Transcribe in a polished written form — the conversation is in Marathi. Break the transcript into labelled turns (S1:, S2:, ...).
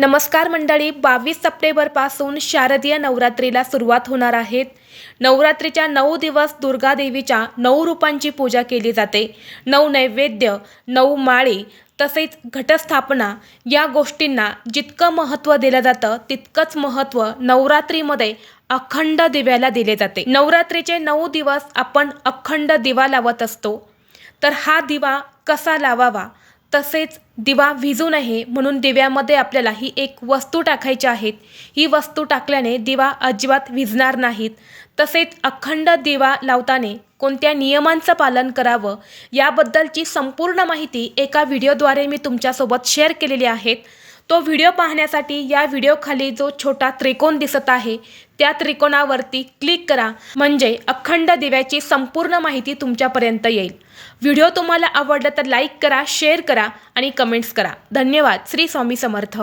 S1: नमस्कार मंडळी, 22 सप्टेंबरपासून शारदीय नवरात्रीला सुरुवात होणार आहे। नवरात्रीच्या 9 दिवस दुर्गा देवीच्या 9 रूपांची पूजा केली जाते। 9 नैवेद्य, 9 माळी तसेच घटस्थापना या गोष्टींना जितकं महत्त्व दिलं जातं तितकंच महत्त्व नवरात्रीमध्ये अखंड दिव्याला दिले जाते। नवरात्रीचे 9 दिवस आपण अखंड दिवा लावत असतो। तर हा दिवा कसा लावावा, तसेच दिवा विझू नये म्हणून दिव्यामध्ये आपल्याला ही एक वस्तू टाकायची आहे। ही वस्तू टाकल्याने दिवा अजिबात विझणार नाहीत। तसेच अखंड दिवा लावताना कोणत्या नियमांचं पालन करावं याबद्दलची संपूर्ण माहिती एका व्हिडिओद्वारे मी तुमच्यासोबत शेअर केलेली आहे। तो व्हिडिओ पाहण्यासाठी या व्हिडिओखाली जो छोटा त्रिकोण दिसत आहे त्या त्रिकोणावरती क्लिक करा, म्हणजे अखंड दिव्याची संपूर्ण माहिती तुमच्यापर्यंत येईल। व्हिडिओ तुम्हाला आवडला तर लाईक करा, शेअर करा आणि कमेंट्स करा। धन्यवाद। श्री स्वामी समर्थ।